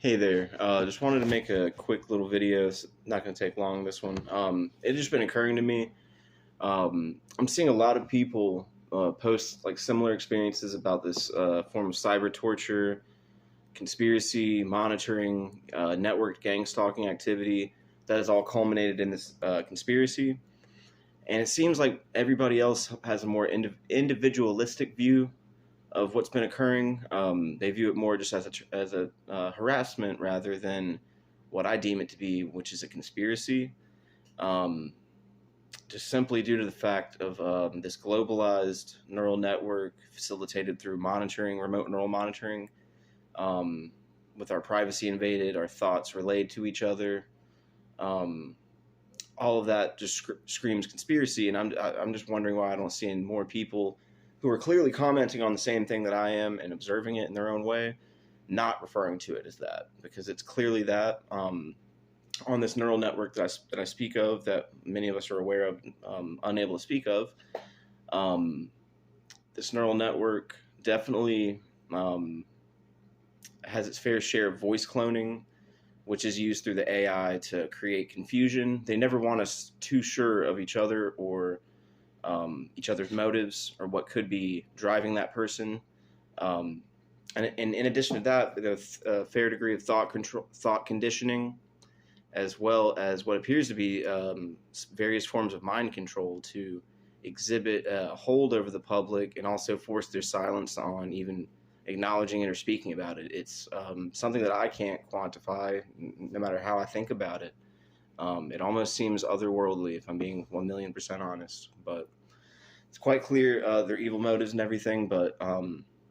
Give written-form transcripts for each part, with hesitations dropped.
Hey there. Just wanted to make a quick little video. It's not going to take long, this one. It just been occurring to me. I'm seeing a lot of people post like similar experiences about this form of cyber torture, conspiracy, monitoring, networked gang stalking activity that has all culminated in this conspiracy. And it seems like everybody else has a more individualistic view of what's been occurring. They view it more just as a harassment rather than what I deem it to be, which is a conspiracy. Um, just simply due to the fact of this globalized neural network facilitated through monitoring, remote neural monitoring, um, with our privacy invaded, our thoughts relayed to each other. Um, all of that just screams conspiracy, and I'm just wondering why I don't see more people who are clearly commenting on the same thing that I am and observing it in their own way, not referring to it as that, because it's clearly that on this neural network that I speak of, that many of us are aware of, unable to speak of. Um, this neural network definitely has its fair share of voice cloning, which is used through the AI to create confusion. They never want us too sure of each other or each other's motives or what could be driving that person. Um, and in addition to that, there's a fair degree of thought conditioning, as well as what appears to be various forms of mind control to exhibit a hold over the public and also force their silence on even acknowledging it or speaking about it. It's something that I can't quantify, no matter how I think about it. It almost seems otherworldly, if I'm being 1,000,000% honest. But it's quite clear their evil motives and everything. But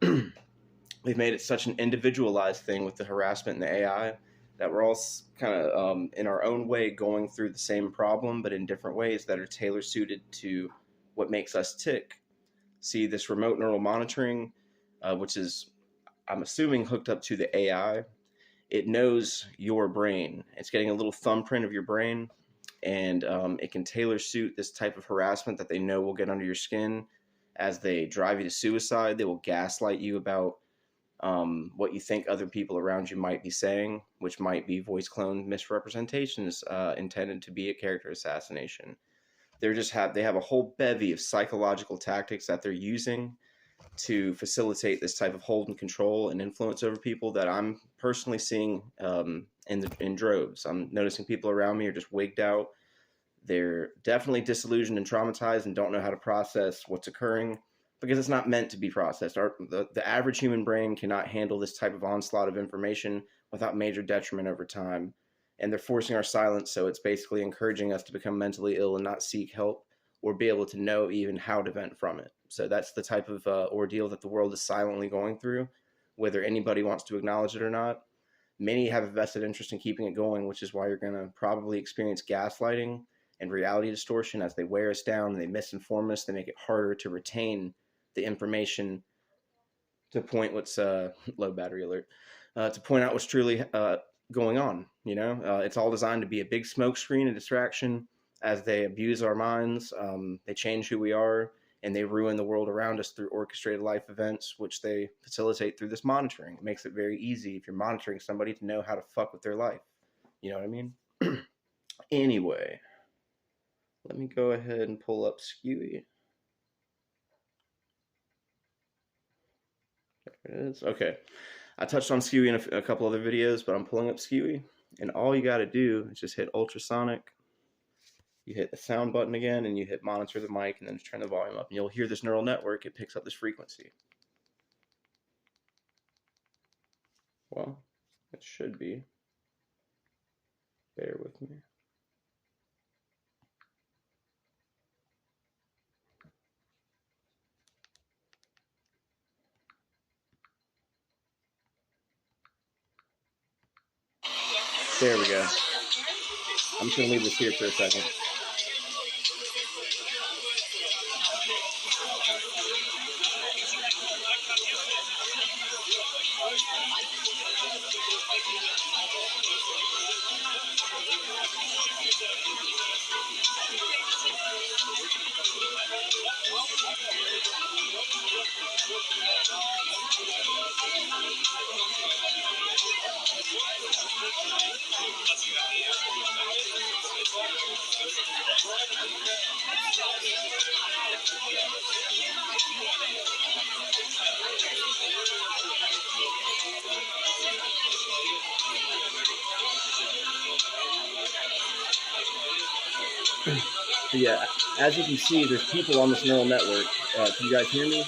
they've made it such an individualized thing with the harassment and the AI that we're all kind of in our own way going through the same problem, but in different ways that are tailor suited to what makes us tick. See, this remote neural monitoring, which is, I'm assuming, hooked up to the AI, it knows your brain. It's getting a little thumbprint of your brain, and it can tailor suit this type of harassment that they know will get under your skin. As they drive you to suicide, they will gaslight you about what you think other people around you might be saying, which might be voice clone misrepresentations intended to be a character assassination. They have a whole bevy of psychological tactics that they're using to facilitate this type of hold and control and influence over people that I'm personally seeing in droves. I'm noticing people around me are just wigged out. They're definitely disillusioned and traumatized and don't know how to process what's occurring because it's not meant to be processed. The average human brain cannot handle this type of onslaught of information without major detriment over time. And they're forcing our silence, so it's basically encouraging us to become mentally ill and not seek help or be able to know even how to vent from it. So that's the type of ordeal that the world is silently going through, whether anybody wants to acknowledge it or not. Many have a vested interest in keeping it going, which is why you're going to probably experience gaslighting and reality distortion as they wear us down and they misinform us. They make it harder to retain the information to point what's low battery alert to point out what's truly going on. It's all designed to be a big smokescreen and distraction as they abuse our minds. They change who we are, and they ruin the world around us through orchestrated life events, which they facilitate through this monitoring. It makes it very easy if you're monitoring somebody to know how to fuck with their life. You know what I mean? Anyway, let me go ahead and pull up Skewy. There it is. Okay. I touched on Skewy in a couple other videos, but I'm pulling up Skewy, and all you got to do is just hit ultrasonic. You hit the sound button again, and you hit monitor the mic, and then just turn the volume up, and you'll hear this neural network. It picks up this frequency. Well, it should be. Bear with me. There we go. I'm just going to leave this here for a second. But yeah, as you can see, there's people on this neural network. Can you guys hear me?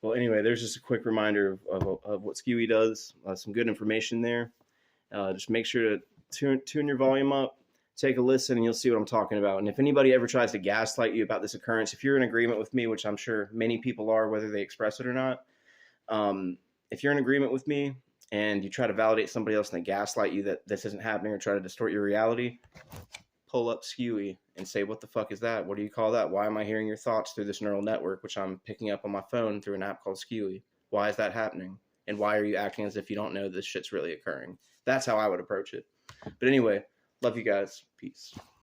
Well, anyway, there's just a quick reminder of what Skewy does. Some good information there. Just make sure to tune your volume up, take a listen, and you'll see what I'm talking about. And if anybody ever tries to gaslight you about this occurrence, if you're in agreement with me, which I'm sure many people are, whether they express it or not, if you're in agreement with me and you try to validate somebody else and they gaslight you that this isn't happening or try to distort your reality, pull up Skewy and say, what the fuck is that? What do you call that? Why am I hearing your thoughts through this neural network, which I'm picking up on my phone through an app called Skewy? Why is that happening? And why are you acting as if you don't know this shit's really occurring? That's how I would approach it. But anyway, love you guys. Peace.